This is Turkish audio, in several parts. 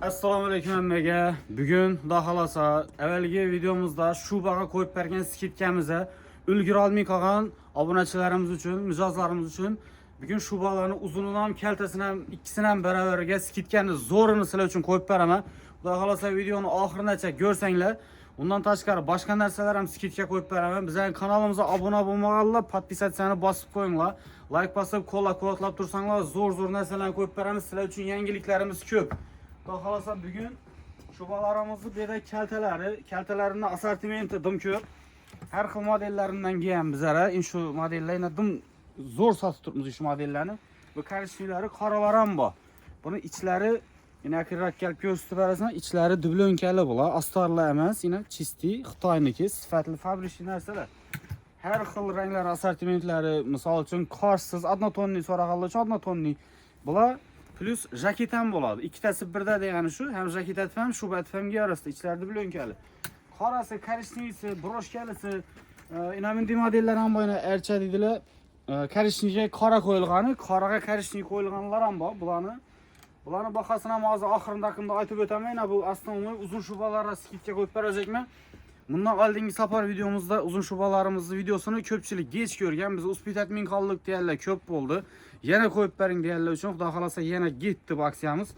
Assalomu alaykum hammaga. Bugun xudo xolasa avvalgi videomizda shu baga qo'yib bergan skidkamizni ulgura olmay qolgan obunachilarimiz uchun, mijozlarimiz uchun bugun shu balarni uzunini ham, kaltasini ham, ikkisini ham baravariga skidkani zo'rini sizlar uchun qo'yib beraman. Xudo xolasa videoni oxirigacha ko'rsanglar, undan tashqari boshqa narsalar ham skidka qo'yib beraman. Bizning kanalimizga obuna bo'lmaganlar podpisatsiyani bosib qo'yinglar. Like bosib, qo'llab-quvvatlab tursanglar, zo'r narsalarni qo'yib beramiz. Sizlar uchun yangiliklarimiz ko'p. Xudo xolasa bugun shu balarimizni beda kaltalarini assortimenti dim ko'p. Har xil modellaridan kelgan bizlara shu modellarni dim zo'r sotib turibmiz shu modellarni. Bu korichnilari, qoralar ham bor. Buni ichlari yana kirrakkalib ko'rsatib berasan, ichlari dublonkali bular, astarlar emas, yana chisti Xitoyniki, sifatli fabrikli narsalar. Har xil ranglar assortimentlari, misol uchun qorsiz, однотонный so'raganlar uchun однотонный. Bular plus jaket ham bo'ladi. Ikkitasi birda degani shu, ham jaket ham, shu ham orasida ichlarida dublonkali. Qorasi, korishnisi, broshkalisi, inamindiy modellar ham bor, ercha deydilar. Korishniga qora qo'yilgani, qoraga korishnik qo'yilganlar ham bor. Bularni bahosini ham hozir oxiridagida aytib o'taman. Bu asnoviy uzun shubalarga skidga qo'yib berajakman. Bundan oldingi safar videomizda uzun shubalarimizni videosini ko'pchilik kech ko'rgan. Biz uspitatmin qoldik deganlar ko'p bo'ldi. Yana qo'yib bering deganlar uchun xudo xolasa yana ketdi bu aksiyamiz.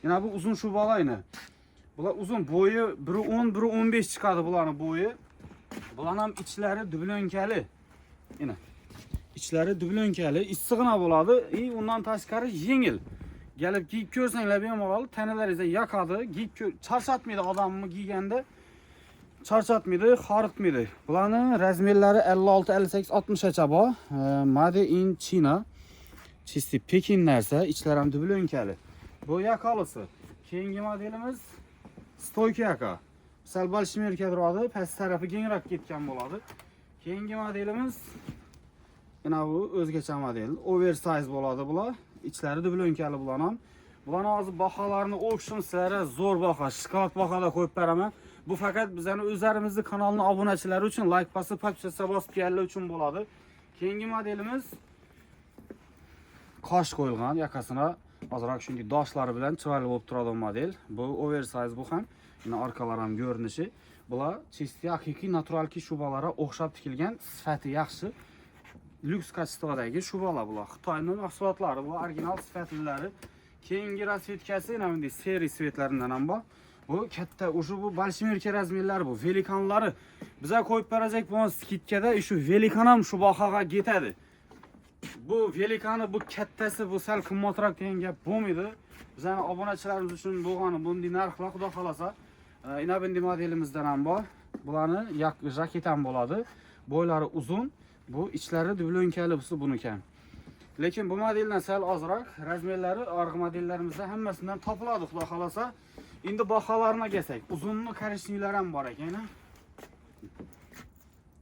Yana bu uzun shubalarni. Bular uzun bo'yi 1.10, 1.15 chiqadi bularning bo'yi. Bularning ham ichlari dublonkali. Yana ichlari dublonkali, issig'ina bo'ladi. Undan tashqari yengil. Gelip giyib ko'rsanglar bemalol tanalaringizga yoqadi. Giyib charchatmaydi odamni giyganda. Charchatmaydi, xoriqmaydi. Bularning razmerlari 56, 58, 60 gacha bor. Made in China. Chisti Pekin narsa, ichlari ham dublonkali. Bu yakalisi. Keyingi modelimiz stoyka yaka. Sal balshmerka turadi, past tarafi kengroq ketgan bo'ladi. Keyingi modelimiz yana bu o'zgacha model, oversize bo'ladi bular. İçləri dublonkali bular ham. Bularning hozir baholarini auction sizlarga zo'r baho, shokolad bahoda qo'yib beraman. Bu faqat bizning o'zlarimizning kanalning obunachilari uchun, like bosib, podpisatsiya bosib kelganlar uchun bo'ladi. Keyingi modelimiz qosh qo'yilgan, yakasini ozroq shunday doshlari bilan chiroyli bo'lib turadigan model. Bu oversize bu ham. Yana orqalar ham ko'rinishi. Bular chisti haqiqiy naturalki shubalarga o'xshab tikilgan, sifati yaxshi. Lüks kachестводagi shubalar bular. Xitoyning mahsulotlari, bu original sifatlilari. Keyingi rasvetkasi mana bunday seri svetlaridan ham bor. Bu katta, o'sha bu balshmerka razmerlari, bu velikanlari. Bizga qo'yib berajak bo'lgan skidkada shu velikan ham shu bahoga ketadi. Bu velikani, bu kattasi, bu sal qimmatroq degan gap bo'lmaydi. Bizning obunachilarimiz uchun bo'lgani bunday narxlar xudo xolasa. Inabindi modelimizdan ham bor. Bularni jaket ham bo'ladi. Bo'ylari uzun. Bu ichlari dublonkali buniki. Lekin bu modeldan sal ozroq, razmerlari orqa modellarimizda hammasidan topiladi xudo xolasa. Endi baholarga kelsak, uzunni korishniklari ham bor ekan.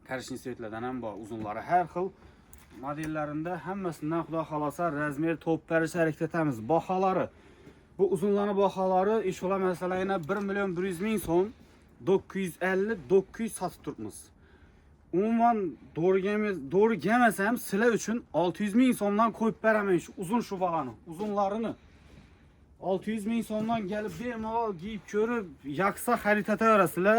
Korishni svetlardan ham bor, uzunlari har xil modellarinda hammasidan xudo xolasa razmer top berish harakat etamiz. Baholari, bu uzunlarning baholari ishola masalan 1.100.000 so'm 950-900 sotib turibmiz. Umuman doğru gelmesem sizlar uchun 600.000 so'mdan qo'yib beraman shu uzun shubalarni, uzunlarini. 600.000 so'mdan kelib bemalol giyib ko'rib, yaqsa xarid etaverasizlar.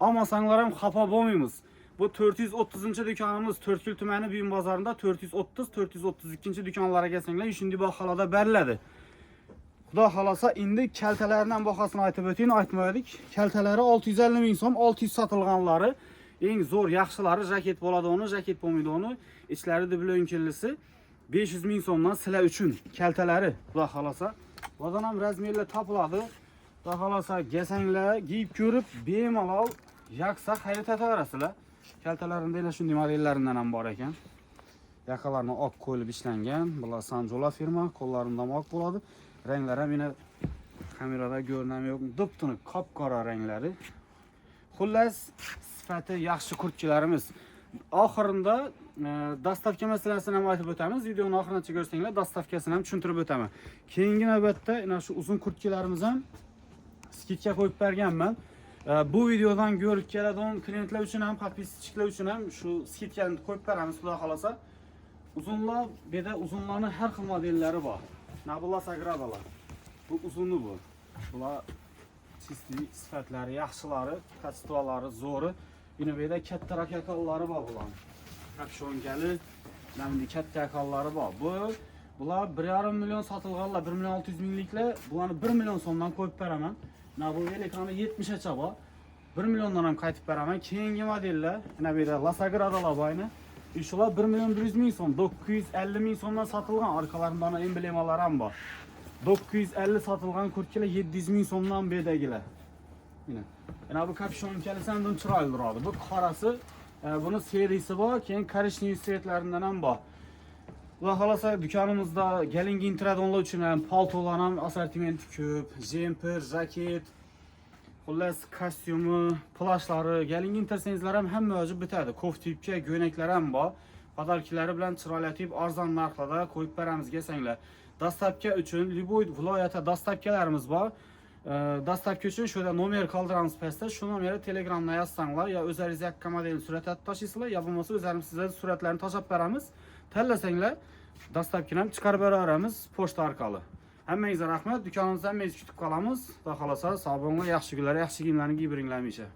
Olmasanglar ham xafa bo'lmaymiz. Bu 430-do'konimiz To'rtko'l tumani Buyum bozorida 430-432-do'konlarga kelsanglar shunday baholarda beriladi. Xudo xolasa endi kaltalaridan bahosini aytib o'taylik, aytmadik. Kaltalari 650.000 so'm, 600 sotilganlari. Eng zo'r yaxshilari jaket bo'ladi, uni jaket bo'lmaydi uni. Ichlari dublonkilisi 500.000 so'mdan sizlar uchun kaltalari xudo xolasa. Bulardan ham razmerlar topiladi. Xudo xolasa kesanglar, giyib ko'rib, bemalol yaqsa xarid etaverasizlar. Kaltalarimda yana shunday modellaridan ham bor ekan. Yaqalarini oq qo'yilib ishlangan. Bular Sanjola firma, qo'llarida oq bo'ladi. Ranglari ham yana kamerada ko'rinami yo'q, dip-tiniq qop-qora ranglari. Xullas, sifati yaxshi kurtkalarimiz. Oxirida dastavka masalasini ham aytib o'tamiz. Videoni oxirigacha ko'rsanglar, dastavkasini ham tushuntirib o'taman. Keyingi navbatda mana shu uzun kurtkalarimiz ham skidga qo'yib berganman. Bu videodan ko'rib keladigan klientlar uchun ham, podpischilar uchun ham shu skidkani qo'yib beramiz, xudo xolasa. Uzunlar, beda uzunlarning har xil modellari bor. Nabular sagradalar. Bu uzuni bu. Bular sifatlari, yaxshilari, kачестволары zo'ri. Yine bu yerda kattaroq yakalari bor bularning. Kapshongali, namli katta yakalari bor. Bular 1,5 milyon satılganlar, 1 milyon 600 mingliklar. Bularni 1 milyon so'mdan qo'yib beraman. Mana bu elekani 70'e bor. 1 milyondan ham qaytib beraman. Keyingi modellar, mana bu yerda Lasagradalar boyni. Shular 1 milyon 100 ming so'm, 950 ming so'mdan satılgan. Arkalarında ana emblemalar ham bor. 950 satılgan kurtkilar 700 ming so'mdan bu yerdagilar. Yine bu kapşon kelsen bunun chiroyli duradi. Bu qorasi, bunun serisi bor, keyin korishniy svetlarından ham bor. Xudo xolasa dükanımızda gelin giyintiradiganlar uchun ham paltolar ham assortimenti ko'p. Jemper, jaket, xullas kostyumi, plashlari, gelin giyintirsangizlar ham hamma mavjud bitadi. Koftipka, go'ynaklar ham bor. Podarkilari bilan chiroylatib arzon narxlarda qo'yib beramiz desanglar. Dastlabki uchun Liboy viloyati dastlabkilarimiz bor. Dastlabki uchun şöyle nomer qoldiramiz pastda. Shu nomerga Telegramdan yozsanglar ya o'zingiz yakka modelni suratga tashlaysizlar, ya bo'lmasa o'zimiz sizlarga suratlarni tashlab beramiz. Tanlasanglar dastlabkini ham chiqarib beramiz pochta orqali. Hammangizga rahmat. Dukonimizdan hammangizni kutib qolamiz. Xudo xolasa sog' bo'linglar, yaxshi kunlar, yaxshi kiyimlarni kiyib yuringlar hamisha.